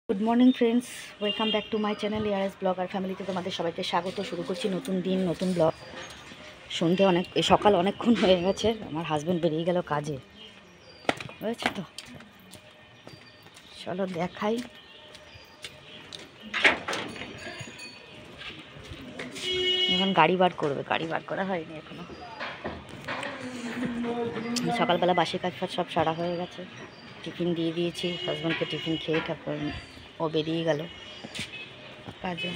Good morning friends, welcome back to my channel ARS blog আর ফ্যামিলিতে তোমাদের সবাইকে স্বাগত। শুরু করছি নতুন দিন, নতুন ব্লগ। সন্ধে সকাল অনেকক্ষণ হয়ে গেছে, আমার হাজব্যান্ড বেরিয়ে গেল কাজে, বুঝেছো তো। চলো দেখাই। এখন গাড়ি বার করবে, গাড়ি বার করা হয়নি এখনো। সকালবেলা বাসি কাজ ফাজ সব সারা হয়ে গেছে, টিফিন দিয়ে দিয়েছি হাজব্যান্ডকে। টিফিন খেয়ে তারপর ও বেরিয়ে গেল কাজে।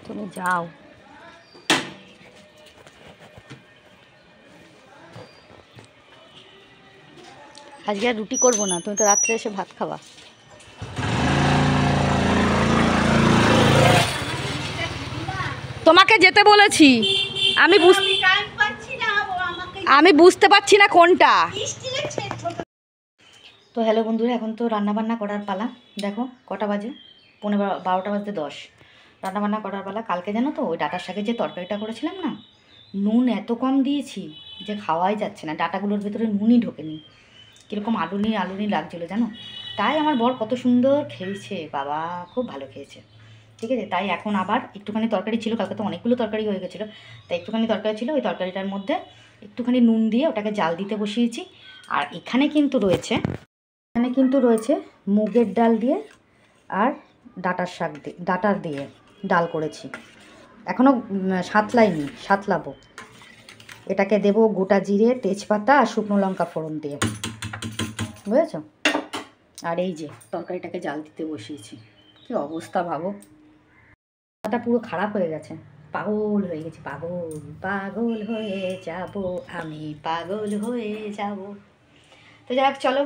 তুমি যাও, আজকে আর রুটি করবো না, তুমি তো রাত্রে এসে ভাত খাবা। তোমাকে যেতে বলেছি, আমি বুঝতে পারছি না কোনটা। তো হ্যালো বন্ধুরা, এখন তো রান্নাবান্না করার পালা। দেখো কটা বাজে, 12:10। রান্নাবান্না করার পালা। কালকে জানো তো ওই ডাঁটার শাকের যে তরকারিটা করেছিলাম না, নুন এত কম দিয়েছি যে খাওয়াই যাচ্ছে না। ডাঁটাগুলোর ভেতরে নুনই ঢোকেনি, কীরকম আলুনি লাগছিলো জানো। তাই আমার বর কত সুন্দর খেয়েছে, বাবা খুব ভালো খেয়েছে। ঠিক আছে, তাই এখন আবার একটুখানি তরকারি ছিল, কালকে তো অনেকগুলো তরকারি হয়ে গেছিলো, তাই একটুখানি তরকারি ছিল, ওই তরকারিটার মধ্যে একটুখানি নুন দিয়ে ওটাকে জাল দিতে বসিয়েছি। আর এখানে কিন্তু রয়েছে মুগের ডাল দিয়ে আর ডাঁটার দিয়ে ডাল করেছি। এখনও সাতলাবো। এটাকে দেব গোটা জিরে, তেজপাতা আর শুকনো লঙ্কা ফোড়ন দিয়ে, বুঝেছ। আর এই যে তরকারিটাকে জাল দিতে বসিয়েছি। কি অবস্থা ভাবো, মাথাটা পুরো খারাপ হয়ে গেছে, পাগল হয়ে গেছি। পাগল হয়ে যাব আমি, পাগল হয়ে যাব। তো যাই হোক, চলো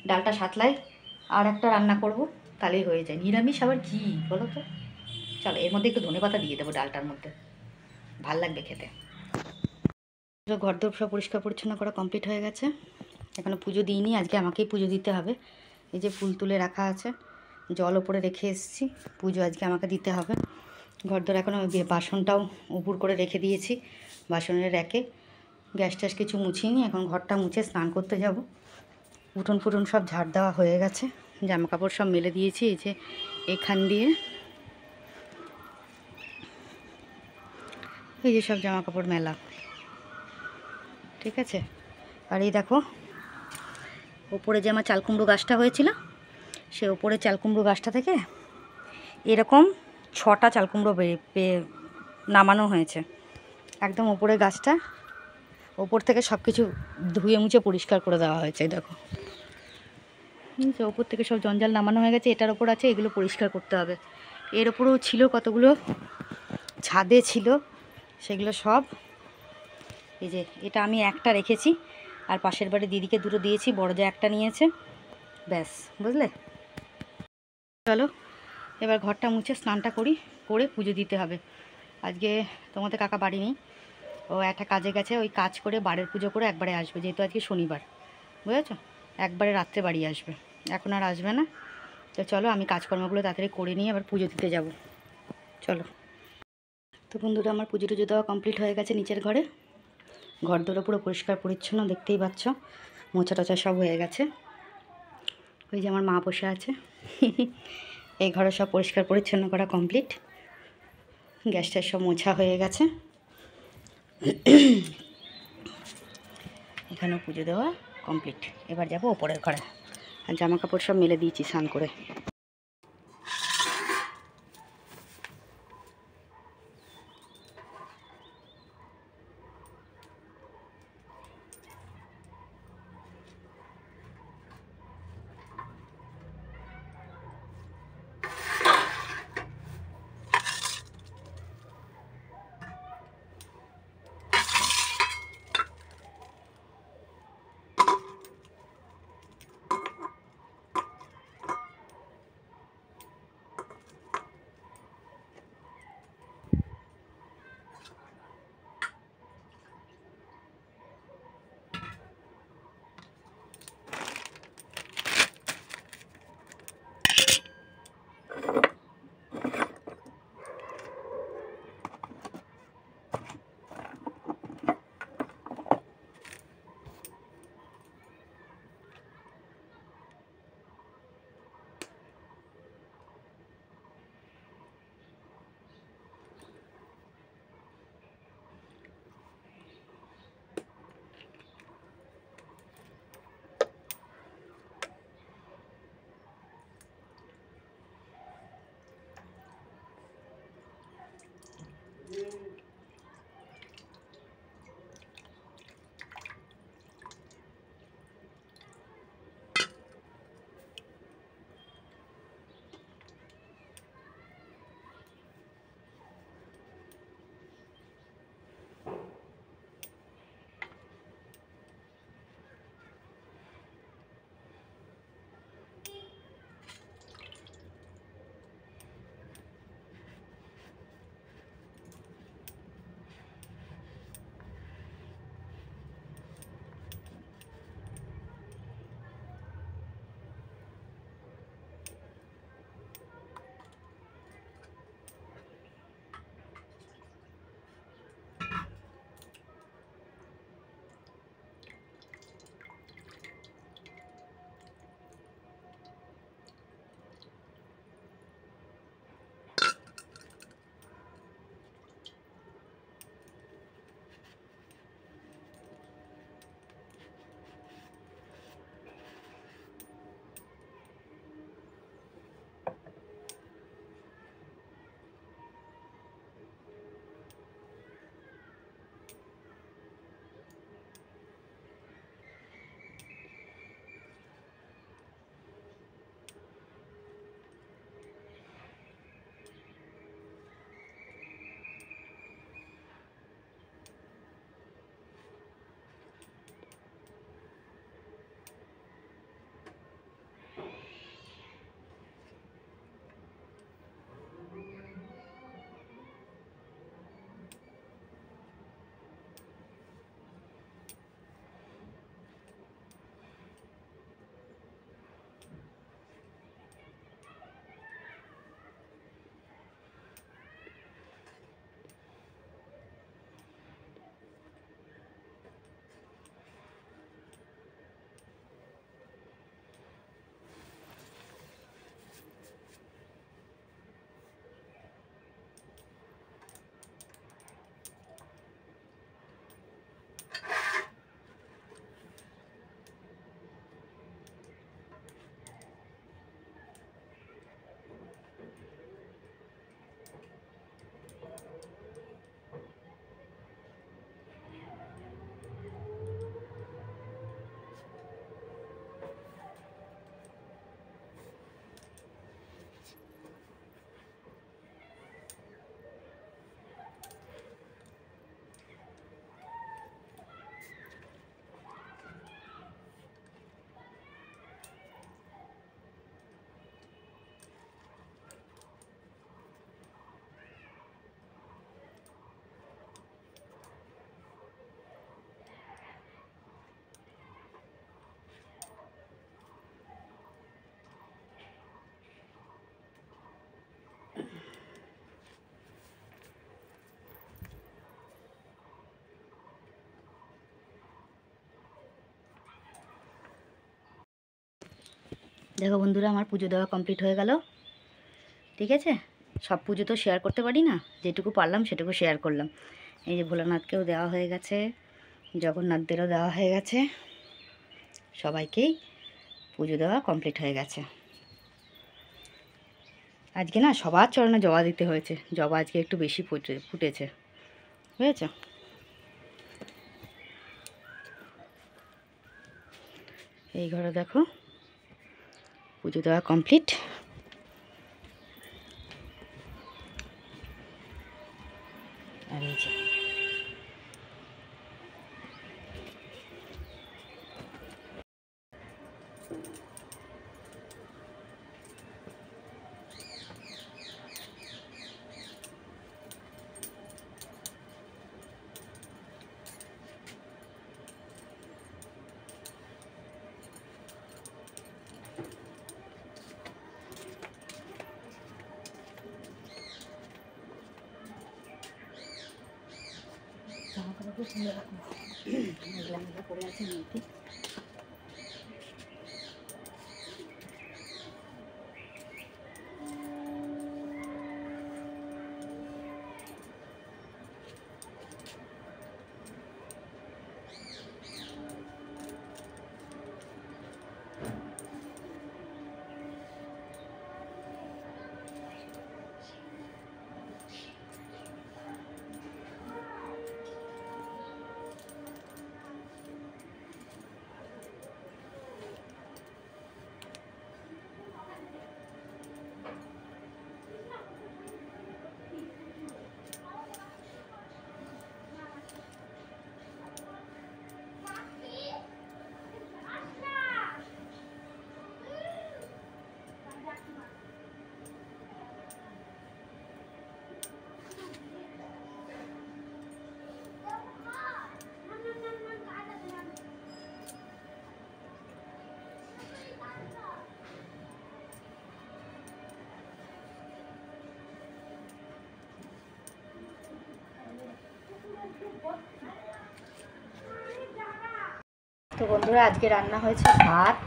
ডালটা সাতলাই, আর একটা রান্না করব, তাহলেই হয়ে যায়। নিরামিষ আবার কি বলো তো। চলো এর মধ্যে একটু ধনেপাতা দিয়ে দেবো ডালটার মধ্যে, ভাল লাগবে খেতে। ঘরদোর সব পরিষ্কার পরিচ্ছন্ন করা কমপ্লিট হয়ে গেছে। এখনো পুজো দিইনি, আজকে আমাকেই পুজো দিতে হবে। এই যে ফুল তুলে রাখা আছে, জল ওপরে রেখে এসেছি, পুজো আজকে আমাকে দিতে হবে। ঘরদোর এখনও বাসনটাও উপুর করে রেখে দিয়েছি বাসনের র্যাকে। গ্যাস ট্যাস কিছু মুছিনি, এখন ঘরটা মুছে স্নান করতে যাব। উঠোন ফুটন সব ঝাড় দেওয়া হয়ে গেছে, জামা কাপড় সব মেলে দিয়েছি। এই যে এখান দিয়ে এই যে সব জামা কাপড় মেলা, ঠিক আছে। আর এই দেখো ওপরে যে আমার চালকুমড়ো গাছটা হয়েছিল, সে ওপরে চালকুমড়ো গাছটা থেকে এরকম 6টা চালকুমড়ো নামানো হয়েছে। একদম ওপরে গাছটা, ওপর থেকে সব কিছু ধুয়ে মুছে পরিষ্কার করে দেওয়া হয়েছে। দেখো ওপর থেকে সব জঞ্জাল নামানো হয়ে গেছে। এটার ওপর আছে, এগুলো পরিষ্কার করতে হবে। এর ওপরেও ছিল কতগুলো, ছাদে ছিল, সেগুলো সব। এই যে এটা আমি একটা রেখেছি, আর পাশের বাড়ি দিদিকে দুটো দিয়েছি, বড় যা একটা নিয়েছে, ব্যাস, বুঝলে। চলো এবার ঘরটা মুছে স্নানটা করে পুজো দিতে হবে। আজকে তোমাদের কাকা বাড়ি নেই, ও একটা কাজে গেছে, ওই কাজ করে বাড়ির পুজো করে একবারে আসবে, যেহেতু আজকে শনিবার, বুঝেছো। একবারে রাত্রে বাড়ি আসবে, এখন আর আসবে না। তো চলো আমি কাজকর্মগুলো তাড়াতাড়ি করে নিয়ে আবার পুজো দিতে যাব। চলো। তো বন্ধুরা, আমার পুজো টুজো দেওয়া কমপ্লিট হয়ে গেছে। নিচের ঘরদোরও পুরো পরিষ্কার পরিচ্ছন্ন, দেখতেই পাচ্ছ, মোছা টোছা সব হয়ে গেছে। ওই যে আমার মা বসে আছে। এই ঘরে সব পরিষ্কার পরিচ্ছন্ন করা কমপ্লিট, গ্যাস ট্যাস সব মোছা হয়ে গেছে। এখানেও পুজো দেওয়া কমপ্লিট। এবার যাবো ওপরের ঘরে, আর জামা কাপড় সব মেলে দিয়েছি স্নান করে। দেখো বন্ধুরা, আমার পুজো দেওয়া কমপ্লিট হয়ে গেল। ঠিক আছে, সব পুজো তো শেয়ার করতে পারি না, যেটুকু পারলাম সেটুকু শেয়ার করলাম। এই যে ভোলানাথকেও দেওয়া হয়ে গেছে, জগন্নাথদেরও দেওয়া হয়ে গেছে, সবাইকেই পুজো দেওয়া কমপ্লিট হয়ে গেছে। আজকে না সবার চরণে জবা দিতে হয়েছে, জবা আজকে একটু বেশি ফুটেছে, বুঝেছ? এই ঘরে দেখো পুজো দেওয়া কমপ্লিট। আর এই যে জামা কাপড় খুলে রাখবো, মেঘলা মেঘলা পড়ে আছে মেয়েটি। তো বন্ধুরা, আজকে রান্না হয়েছে ভাত।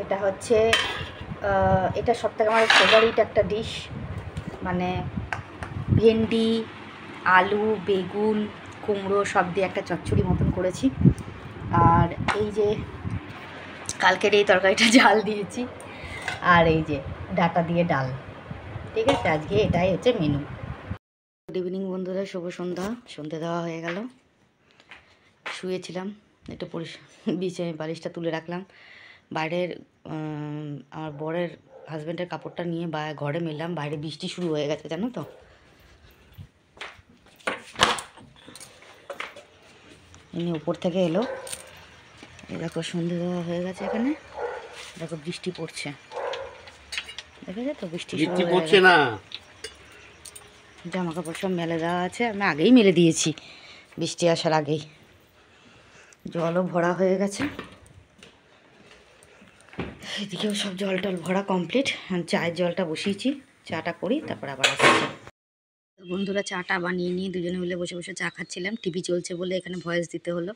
এটা হচ্ছে এটা সবথেকে আমার ফেভারিট একটা ডিশ, মানে ভেন্ডি, আলু, বেগুন, কুমড়ো সব দিয়ে একটা চচ্চড়ি মতন করেছি। আর এই যে কালকের এই তরকারিটা জাল দিয়েছি, আর এই যে ডাটা দিয়ে ডাল। ঠিক আছে, আজকে এটাই হচ্ছে মেনু। গুড ইভিনিং বন্ধুরা, শুভ সন্ধ্যা। সন্ধ্যে দেওয়া হয়ে গেল, শুয়েছিলাম একটু বিছানায় বালিশটা তুলে রাখলাম। বাইরের আমার বরের হাজব্যান্ডের কাপড়টা নিয়ে ঘরে মেললাম, বাইরে বৃষ্টি শুরু হয়ে গেছে জানো তো। এমনি উপর থেকে এলো, এই দেখো সন্ধ্যে দেওয়া হয়ে গেছে, এখানে দেখো বৃষ্টি পড়ছে, দেখেছো তো বৃষ্টি পড়ছে না। জামা কাপড় সব মেলে দেওয়া আছে, আমি আগেই মেলে দিয়েছি বৃষ্টি আসার আগেই। জলও ভরা হয়ে গেছে, এদিকেও সব জল টল ভরা কমপ্লিট। চায়ের জলটা বসিয়েছি, চাটা করি তারপর আবার আসছি। বন্ধুরা, চাটা বানিয়ে নিয়ে দুজনে মিলে বসে বসে চা খাচ্ছিলাম। টিভি চলছে বলে এখানে ভয়েস দিতে হলো,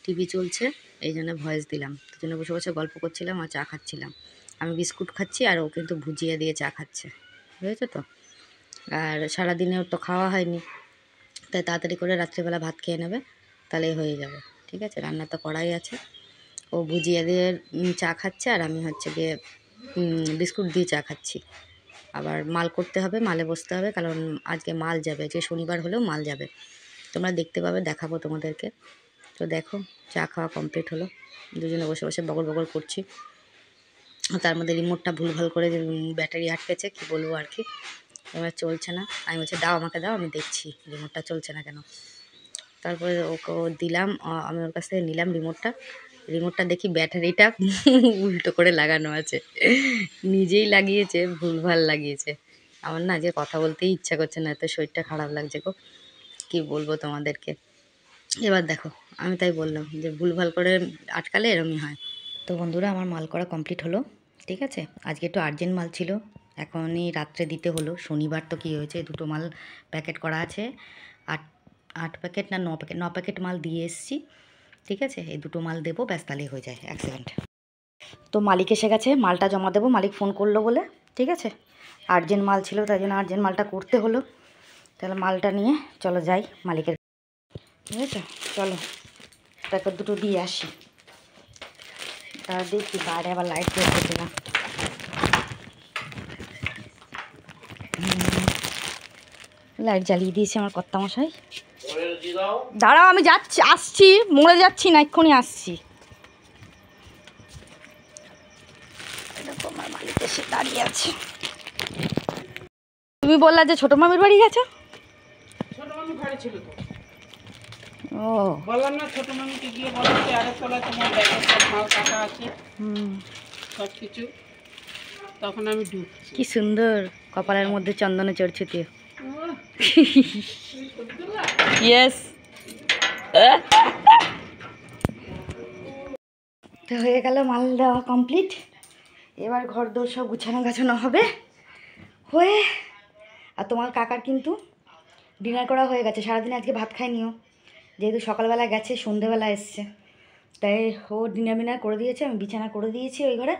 টিভি চলছে এই জন্য ভয়েস দিলাম। দুজনে বসে বসে গল্প করছিলাম আর চা খাচ্ছিলাম। আমি বিস্কুট খাচ্ছি আর ও কিন্তু ভুজিয়া দিয়ে চা খাচ্ছে, বুঝেছো তো। আর সারাদিনে ওর তো খাওয়া হয়নি, তাই তাড়াতাড়ি করে রাত্রিবেলা ভাত খেয়ে নেবে, তাহলেই হয়ে যাবে। ঠিক আছে, রান্না তো করাই আছে। ও ভুজিয়া দিয়ে চা খাচ্ছে আর আমি হচ্ছে গিয়ে বিস্কুট দিয়ে চা খাচ্ছি। আবার মাল করতে হবে, মালে বসতে হবে, কারণ আজকে মাল যাবে, আজকে শনিবার হলেও মাল যাবে। তোমরা দেখতে পাবে, দেখাবো তোমাদেরকে। তো দেখো, চা খাওয়া কমপ্লিট হলো, দুজনে বসে বসে বগর বগর করছি। তার মধ্যে রিমোটটা ভুলভাল করে ব্যাটারি আটকেছে, কি বলবো আর কি, এবার চলছে না। আমি বলছি দাও, আমাকে দাও, আমি দেখছি রিমোটটা চলছে না কেন। তারপরে ওকে দিলাম, আমি ওর কাছ থেকে নিলাম রিমোটটা দেখি ব্যাটারিটা উল্টো করে লাগানো আছে, নিজেই লাগিয়েছে, ভুলভাল লাগিয়েছে। আমার না যে কথা বলতেই ইচ্ছা করছে না, এত শরীরটা খারাপ লাগছে গো, কী বলবো তোমাদেরকে। এবার দেখো, আমি তাই বললাম যে ভুলভাল করে আটকালে এরমই হয়। তো বন্ধুরা, আমার মাল করা কমপ্লিট হলো। ঠিক আছে, আজকে একটু আর্জেন্ট মাল ছিল, এখনই রাত্রে দিতে হলো। শনিবার তো কী হয়েছে, দুটো মাল প্যাকেট করা আছে, 8 প্যাকেট না 9 প্যাকেট মাল দিয়ে এসেছি। ঠিক আছে, এই দুটো মাল দেবো, ব্যাস তাহলেই হয়ে যায়। 1 সেকেন্ড। তো মালিক এসে গেছে, মালটা জমা দেবো, মালিক ফোন করলো বলে, ঠিক আছে। আর্জেন্ট মাল ছিল, তাই জন্য আর্জেন্ট মালটা করতে হলো। তাহলে মালটা নিয়ে চলো যাই মালিকের, ঠিক আছে। চলো প্যাকেট দুটো দিয়ে আসি, তার দেখি বাইরে আবার লাইট জ্বলছে কিনা। লাইট জ্বালিয়ে দিয়েছে আমার কর্তামশাই। দাঁড়াও আমি যাচ্ছি, আসছি, মরে যাচ্ছি না, এক্ষুনি আসছি। দেখো আমার মালিক এসে দাঁড়িয়ে আছে। তুমি বললা যে ছোট মামির বাড়ি গেছো? ছোট মামি ঘরে ছিল তো। ও বললাম না ছোট মামিকে গিয়ে বললাম যে আরেক তলায় তোমার ব্যাগের সব মাল কাটা আছে সব কিছু। তখন আমি ঢুকছি। কি সুন্দর কপালের মধ্যে চন্দনে চড়ছে তুই। ইয়েস। তো হয়ে গেল মাল দেওয়া কমপ্লিট। এবার ঘর দোর সব গুছানো গাছানো হবে হয়ে। আর তোমার কাকার কিন্তু ডিনার করা হয়ে গেছে, সারাদিন আজকে ভাত খায়নিও, যেহেতু সকালবেলা গেছে সন্ধেবেলা এসছে, তাই ও ডিনার করে দিয়েছে। আমি বিছানা করে দিয়েছি ওই ঘরে।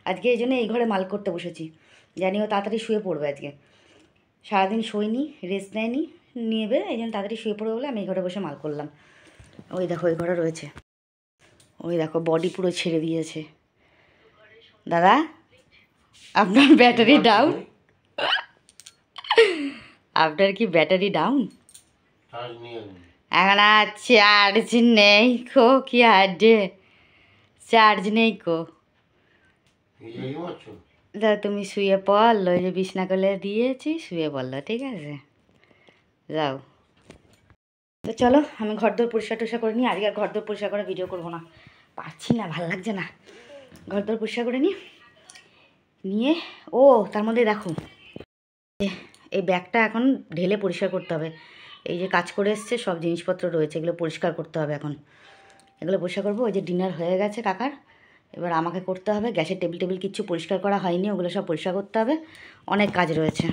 আজকে এই জন্য এই ঘরে মাল করতে বসেছি, জানি ও তাড়াতাড়ি শুয়ে পড়বে। আজকে সারাদিন শোয়নি, রেস্ট নেয়নি, নেবে, এই জন্য তাড়াতাড়ি শুয়ে পড়বে বলে আমি এই ঘরে বসে মাল করলাম। ওই দেখো ওই ঘরে রয়েছে, ওই দেখো বডি পুরো ছেড়ে দিয়েছে। দাদা আপনার ব্যাটারি ডাউন? আপনার কি ব্যাটারি ডাউন? এখন আর চার্জ নেই কো, কি আড্ডে চার্জ নেই কো। তা তুমি শুয়ে পড়লো, যে বিছনা করলে দিয়েছি শুয়ে পড়লো, ঠিক আছে যাও। তো চলো আমি ঘরদোর পরিষ্কার টরিষ্কার করে নিই। আজকে আর ঘরদোর পরিষ্কার করে ভিডিও করবো না, পারছি না, ভালো লাগছে না। ঘরদোর পরিষ্কার করে নিয়ে ও তার মধ্যে দেখো এই ব্যাগটা এখন ঢেলে পরিষ্কার করতে হবে। এই যে কাজ করে এসছে সব জিনিসপত্র রয়েছে, এগুলো পরিষ্কার করতে হবে এখন। এগুলো পরিষ্কার করবো। ওই যে ডিনার হয়ে গেছে কাকার, এবার আমাকে করতে হবে। গ্যাসের টেবিল কিচ্ছু পরিষ্কার করা হয়নি, ওগুলো সব পরিষ্কার করতে হবে। অনেক কাজ রয়েছে,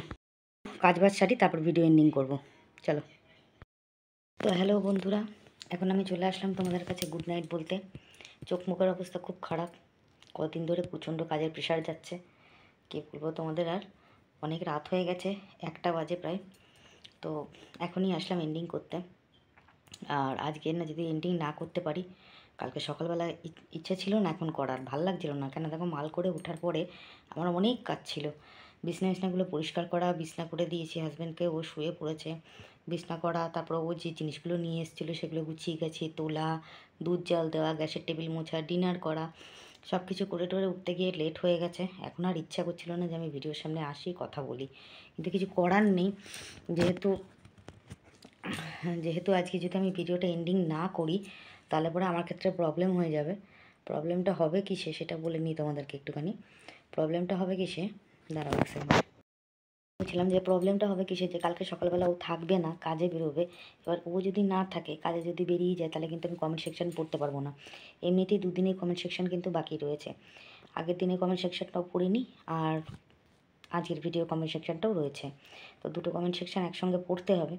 কাজ বাজ সারি তারপর ভিডিও এন্ডিং করব। চলো। তো হ্যালো বন্ধুরা, এখন আমি চলে আসলাম তোমাদের কাছে গুড নাইট বলতে। চোখ মুখের অবস্থা খুব খারাপ, কদিন ধরে প্রচণ্ড কাজের প্রেশার যাচ্ছে, কী বলবো তোমাদের। আর অনেক রাত হয়ে গেছে, 1টা বাজে প্রায়। তো এখনই আসলাম এন্ডিং করতে। আর আজকে না যদি এন্ডিং না করতে পারি, কালকে সকালবেলা ইচ্ছে ছিল না এখন করার, ভাল লাগছিল না। কেন দেখো মাল করে ওঠার পরে আমার অনেক কাজ ছিল। বিছনাগুলো পরিষ্কার করা, বিছনা করে দিয়েছি হাজব্যান্ডকে, ও শুয়ে পড়েছে। বিছনা করা, তারপর ও যে জিনিসগুলো নিয়ে এসেছিলো সেগুলো গুছিয়ে গেছি, তোলা, দুধ জাল দেওয়া, গ্যাসের টেবিল মোছা, ডিনার করা, সব কিছু করে টোরে উঠতে গিয়ে লেট হয়ে গেছে। এখন আর ইচ্ছা করছিল না যে আমি ভিডিওর সামনে আসি কথা বলি, কিন্তু কিছু করার নেই। যেহেতু আজকে যদি আমি ভিডিওটা এন্ডিং না করি তাহলে পরে আমার ক্ষেত্রে প্রবলেম হয়ে যাবে। প্রবলেমটা হবে কিসে সেটা বলে নিই তোমাদেরকে একটুখানি। প্রবলেমটা হবে কিসে, দাঁড়াও এক সেকেন্ড। বলছিলাম যে প্রবলেমটা হবে কিসে, যে কালকে সকালবেলা ও থাকবে না, কাজে বেরোবে। এবার ও যদি না থাকে, কাজে যদি বেরিয়ে যায়, তাহলে কিন্তু আমি কমেন্ট সেকশন পড়তে পারবো না। এমনিতেই দুদিনের কমেন্ট সেকশন কিন্তু বাকি রয়েছে, আগের দিনের কমেন্ট সেকশনটাও পড়িনি, আর আজকের ভিডিও কমেন্ট সেকশনটাও রয়েছে। তো দুটো কমেন্ট সেকশন একসঙ্গে পড়তে হবে,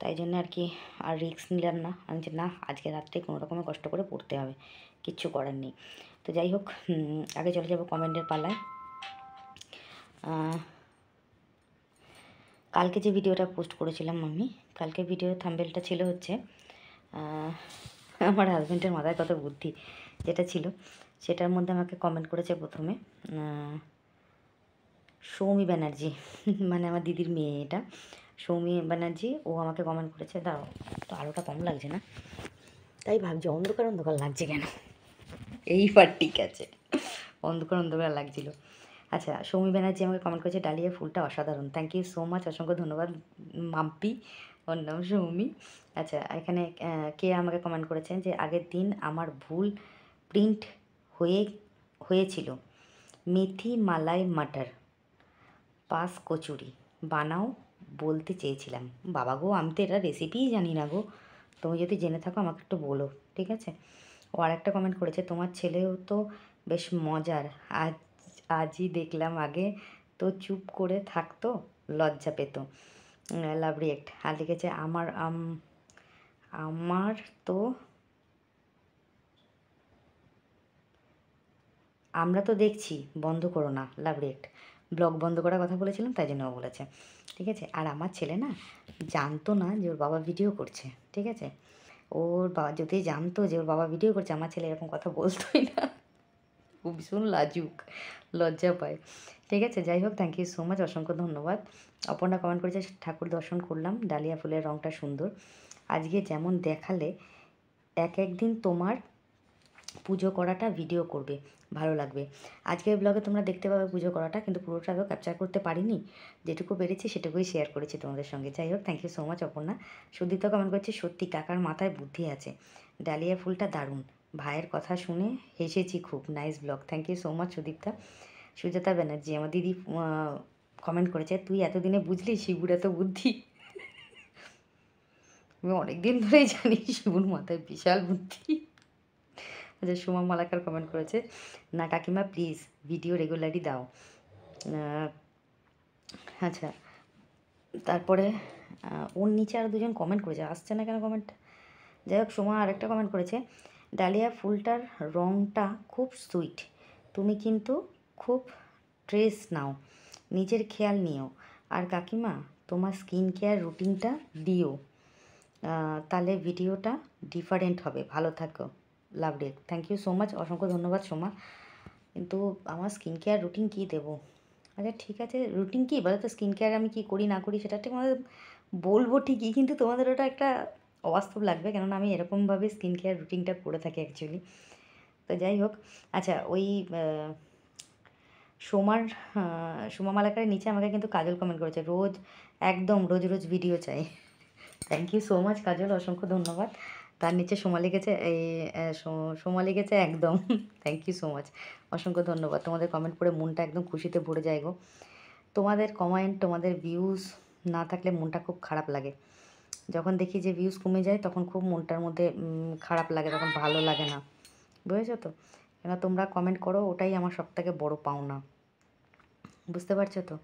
তাই জন্য আর কি আর রিস্ক নিলাম না। আমি যে না, আজকে রাত্রে কোনো রকমের কষ্ট করে পড়তে হবে, কিচ্ছু করার নেই। তো যাই হোক, আগে চলে যাবো কমেন্টের পালায়। কালকে যে ভিডিওটা পোস্ট করেছিলাম আমি, কালকে ভিডিওর থাম্বনেলটা ছিল হচ্ছে আমার হাজব্যান্ডের মাথায় কত বুদ্ধি, যেটা ছিল সেটার মধ্যে আমাকে কমেন্ট করেছে প্রথমে সৌমি ব্যানার্জি, মানে আমার দিদির মেয়ে, এটা সৌমি ব্যানার্জি। ও আমাকে কমেন্ট করেছে, দাঁড়াও তো আলোটা কম লাগছে না, তাই ভাবছি অন্ধকার অন্ধকার লাগছে কেন, এইবার ঠিক আছে, অন্ধকার অন্ধকার লাগছিল। আচ্ছা, সৌমি ব্যানার্জি আমাকে কমেন্ট করেছে, ডালিয়া ফুলটা অসাধারণ, থ্যাংক ইউ সো মাচ, অসংখ্য ধন্যবাদ মাম্পি, ওর নাম সৌমি। আচ্ছা, এখানে কে আমাকে কমেন্ট করেছেন যে আগের দিন আমার ভুল প্রিন্ট হয়েছিল, মেথি মালাই মাটার পাস কচুরি বানাও বলতে চেয়েছিলাম। বাবা গো, আমি তো এটা রেসিপিই জানি না গো, তুমি যদি জেনে থাকো আমাকে একটু বলো, ঠিক আছে। ও আরেকটা কমেন্ট করেছে, তোমার ছেলেও তো বেশ মজার, আজই দেখলাম, আগে তো চুপ করে থাকতো, লজ্জা পেত, লাভ রিয়েক্ট। আর লিখেছে আমার তো আমরা তো দেখছি, বন্ধ করো না, লাভ রিয়েক্ট ব্লগ বন্ধ করার কথা বলেছিলাম, তাই জন্য ও বলেছে। ঠিক আছে, আর আমার ছেলে না জানতো না যে ওর বাবা ভিডিও করছে। ঠিক আছে, ওর বাবা যদি জানতো যে ওর বাবা ভিডিও করছে, আমার ছেলে এরকম কথা বলতোই না। ও ভীষণ লাজুক, লজ্জা পায়। ঠিক আছে, যাই হোক, থ্যাংক ইউ সো মাচ, অসংখ্য ধন্যবাদ। অপর্ণা কমেন্ট করেছে, ঠাকুর দর্শন করলাম, ডালিয়া ফুলের রঙটা সুন্দর। আজকে যেমন দেখালে, এক একদিন তোমার পুজো করাটা ভিডিও করবে, ভালো লাগবে। আজকের ব্লগে তোমরা দেখতে পাবে পুজো করাটা, কিন্তু পুরোটা তো ক্যাপচার করতে পারিনি, যেটুকু পেরেছি সেটুকুই শেয়ার করেছি তোমাদের সঙ্গে। যাই হোক, thank you so much Aparna. Sudipta comment করছে, সত্যি কাকার মাথায় বুদ্ধি আছে, ডালিয়া ফুলটা দারুণ, ভাইয়ের কথা শুনে হেসেছি খুব, nice blog. Thank you so much Sudipta. Sujata Banerjee আমার দিদি কমেন্ট করেছে, তুই এতদিনে বুঝলি শিবুর এত বুদ্ধি। আমি অনেক দিন ধরেই জানি শিবুর মাথায় বিশাল বুদ্ধি। আচ্ছা, সুমা মালাকার কমেন্ট করেছে, না কাকিমা প্লিজ ভিডিও রেগুলারই দাও। আচ্ছা, তারপরে ওর নিচে আরও দুজন কমেন্ট করেছে, আসছে না কেন কমেন্ট। যাই হোক, সুমা আরেকটা কমেন্ট করেছে, ডালিয়া ফুলটার রঙটা খুব সুইট, তুমি কিন্তু খুব স্ট্রেস নাও, নিজের খেয়াল নিও, আর কাকিমা তোমার স্কিন কেয়ার রুটিনটা দিও, তাহলে ভিডিওটা ডিফারেন্ট হবে, ভালো থাকো, লাভ রেট। থ্যাংক ইউ সো মাচ, অসংখ্য ধন্যবাদ সোমা। কিন্তু আমার স্কিন কেয়ার রুটিন কী দেবো? আচ্ছা ঠিক আছে, রুটিন কী বলো তো, স্কিন কেয়ার আমি কী করি না করি সেটা ঠিক তোমাদের বলবো ঠিকই, কিন্তু তোমাদের ওটা একটা অবাস্তব লাগবে, কেননা আমি এরকমভাবে স্কিন কেয়ার রুটিনটা করে থাকি অ্যাকচুয়ালি। তো যাই হোক, আচ্ছা ওই সোমা মালাকারের নিচে আমাকে কিন্তু কাজল কমেন্ট করেছে, রোজ একদম রোজ রোজ ভিডিও চাই। থ্যাংক ইউ সো মাচ কাজল, অসংখ্য ধন্যবাদ। তার নিচে সোমা লিখেছে, এই সোমা লিখেছে একদম। থ্যাংক ইউ সো মাচ, অসংখ্য ধন্যবাদ। তোমাদের কমেন্ট পড়ে মনটা একদম খুশিতে ভরে যায় গো। তোমাদের কমেন্ট, তোমাদের ভিউজ না থাকলে মনটা খুব খারাপ লাগে। যখন দেখি যে ভিউজ কমে যায়, তখন খুব মনটার মধ্যে খারাপ লাগে, তখন ভালো লাগে না, বুঝেছো তো? কেন তোমরা কমেন্ট করো, ওটাই আমার সবথেকে বড় পাওনা, বুঝতে পারছো তো?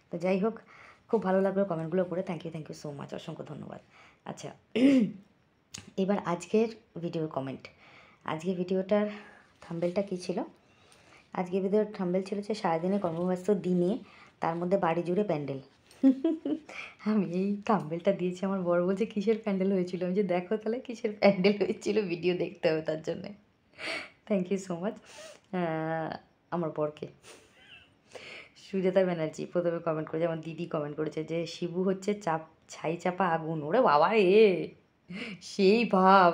তো যাই হোক, খুব ভালো লাগলো কমেন্টগুলো পড়ে, থ্যাংক ইউ সো মাচ, অসংখ্য ধন্যবাদ। আচ্ছা, এবার আজকের ভিডিওর কমেন্ট। আজকে ভিডিওটার থাম্বেলটা কী ছিল? আজকে ভিডিওর থাম্বেল ছিল যে সারাদিনে কর্মব্যস্ত দিনে, তার মধ্যে বাড়ি জুড়ে প্যান্ডেল। আমি এই থাম্বেলটা দিয়েছি, আমার বড় বলছে কিসের প্যান্ডেল হয়েছিল, আমি যে দেখো তাহলে কিসের প্যান্ডেল হয়েছিল, ভিডিও দেখতে হবে তার জন্যে। থ্যাংক ইউ সো মাচ আমার বরকে। সুজাতা ব্যানার্জি প্রথমে কমেন্ট করেছে, আমার দিদি কমেন্ট করেছে যে শিবু হচ্ছে ছাই চাপা আগুন। ওরে বাবা রে, সেই ভাব,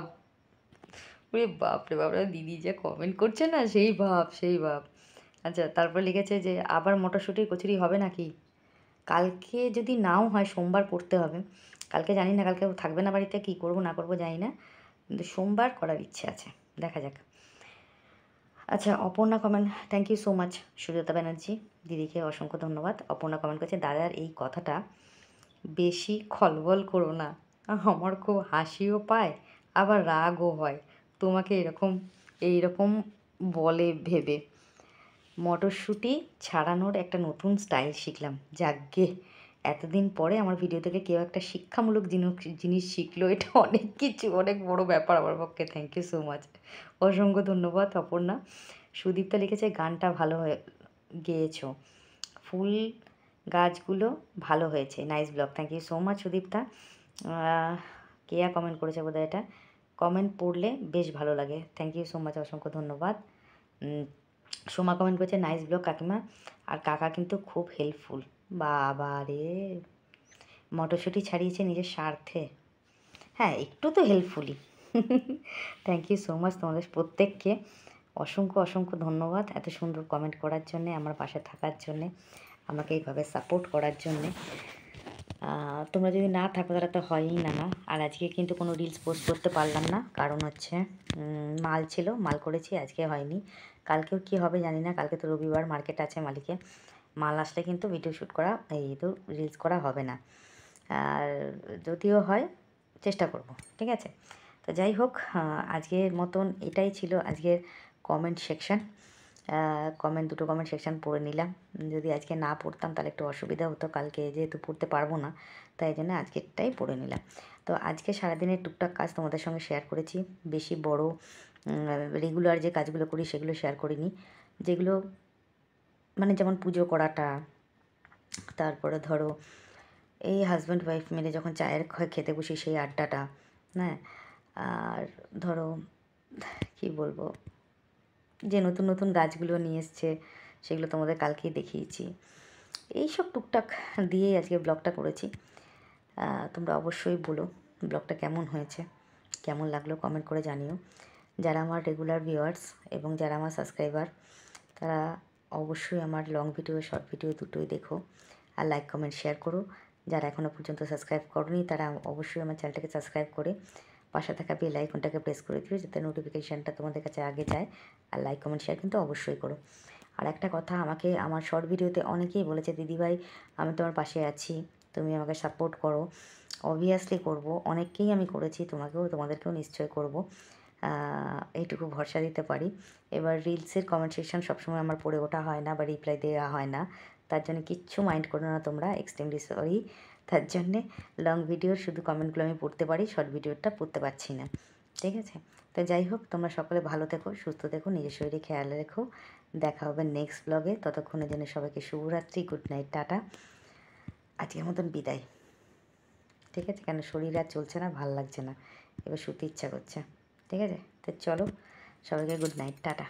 ওরে বাপরে বাপরে, দিদি যা কমেন্ট করছে না, সেই ভাব সেই ভাব। আচ্ছা, তারপর লিখেছে যে আবার মটরশুঁটির কচুরি হবে নাকি? কালকে যদি নাও হয়, সোমবার করতে হবে। কালকে জানি না, কালকে থাকবে না বাড়িতে, কী করবো না করবো জানি না, কিন্তু সোমবার করার ইচ্ছে আছে, দেখা যাক। আচ্ছা, Aparna comment, thank you so much Sujata Banerjee, দিদিকে অসংখ্য ধন্যবাদ। অপর্ণা কমেন্ট করছে, দাদার এই কথাটা বেশি খলবল করো না, আমার খুব হাসিও পায় আবার রাগও হয়, তোমাকে এইরকম বলে ভেবে। মটরশুঁটি ছাড়ানোর একটা নতুন স্টাইল শিখলাম, যাকগে এতদিন পরে আমার ভিডিও থেকে কেউ একটা শিক্ষামূলক জিনিস শিখলো, এটা অনেক কিছু, অনেক বড় ব্যাপার আমার পক্ষে। থ্যাংক ইউ সো মাচ, অসংখ্য ধন্যবাদ অপর্ণা। সুদীপ্তা লিখেছে, গানটা ভালো গেয়েছো, ফুল গাছগুলো ভালো হয়েছে, nice blog. Thank you so much Sudipta. Keya comment করেছে বোধহয়, এটা কমেন্ট পড়লে বেশ ভালো লাগে, থ্যাংক ইউ সো মাচ, অসংখ্য ধন্যবাদ। সোমা কমেন্ট করেছে, নাইস ব্লগ কাকিমা, আর কাকা কিন্তু খুব হেল্পফুল। বাবা রে, মটরশুঁটি ছাড়িয়েছে নিজের স্বার্থে, হ্যাঁ একটু তো helpfully. Thank you so much তোমাদের প্রত্যেককে, অসংখ্য ধন্যবাদ এত সুন্দর কমেন্ট করার জন্যে, আমার পাশে থাকার জন্যে, আমাকে এইভাবে সাপোর্ট করার জন্যে। তোমরা যদি না থাকো তাহলে তো হয়ই না। আর আজকে কিন্তু কোনো রিলস পোস্ট করতে পারলাম না, কারণ হচ্ছে মাল ছিল, মাল করেছি, আজকে হয়নি। কালকেও কী হবে জানি না, কালকে তো রবিবার, মার্কেট আছে মালিকে, মাল আসলে কিন্তু ভিডিও শ্যুট করা, এই তো রিলস করা হবে না, আর যদিও হয় চেষ্টা করব, ঠিক আছে? তো যাই হোক, আজকের মতন এটাই ছিল আজকের কমেন্ট সেকশান। দুটো কমেন্ট সেকশান পড়ে নিলাম, যদি আজকে না পড়তাম তাহলে একটু অসুবিধা হতো, কালকে যেহেতু পড়তে পারবো না, তাই জন্য আজকেরটাই পড়ে নিলাম। তো আজকে সারাদিনের টুকটাক কাজ তোমাদের সঙ্গে শেয়ার করেছি, বেশি বড় রেগুলার যে কাজগুলো করি সেগুলো শেয়ার করিনি। যেগুলো মানে যেমন পুজো করাটা, তারপরে ধরো এই হাজব্যান্ড ওয়াইফ মিলে যখন চায়ের খেতে বসি সেই আড্ডাটা, হ্যাঁ, আর ধরো কী বলবো, যে নতুন নতুন গাছগুলো নিয়ে এসছে সেগুলো তোমাদের কালকেই দেখিয়েছি। এইসব টুকটাক দিয়েই আজকে ব্লগটা করেছি। তোমরা অবশ্যই বলো ব্লগটা কেমন হয়েছে, কেমন লাগলো কমেন্ট করে জানিও। যারা আমার রেগুলার ভিউয়ার্স এবং যারা আমার সাবস্ক্রাইবার, তারা অবশ্যই আমার লং ভিডিও শর্ট ভিডিও দুটোই দেখো, আর লাইক কমেন্ট শেয়ার করো। যারা এখনও পর্যন্ত সাবস্ক্রাইব করোনি তারা অবশ্যই আমার চ্যানেলটাকে সাবস্ক্রাইব করে পাশে থাকা বেল আইকনটাকে প্রেস করে দিও, যাতে নোটিফিকেশানটা তোমাদের কাছে আগে যায়। আর লাইক কমেন্ট শেয়ার কিন্তু অবশ্যই করো। আর একটা কথা, আমাকে আমার শর্ট ভিডিওতে অনেকেই বলেছে, দিদিভাই আমি তোমার পাশে আছি, তুমি আমাকে সাপোর্ট করো। অবভিয়াসলি করব, অনেককেই আমি করেছি, তোমাদেরকেও নিশ্চয় করব, এইটুকু ভরসা দিতে পারি। এবার রিলসের কমেন্ট সেকশন সবসময় আমার পড়ে ওঠা হয় না বা রিপ্লাই দেওয়া হয় না, তার জন্য কিচ্ছু মাইন্ড করো না তোমরা, এক্সট্রিমলি সরি। তার জন্যে লং ভিডিওর শুধু কমেন্টগুলো আমি পড়তে পারি, শর্ট ভিডিওটা পড়তে পারছি না, ঠিক আছে? তো যাই হোক, তোমরা সকলে ভালো থেকো, সুস্থ থেকো, নিজের শরীরে খেয়াল রেখো। দেখা হবে নেক্সট ব্লগে, ততক্ষণের জন্য সবাইকে শুভরাত্রি, গুড নাইট, টাটা। আজকের মতন বিদায়, ঠিক আছে? কেন শরীর আর চলছে না, ভাল লাগছে না, এবার শুতে ইচ্ছা করছে, ঠিক আছে? তো চলো, সবাইকে গুড নাইট, টাটা।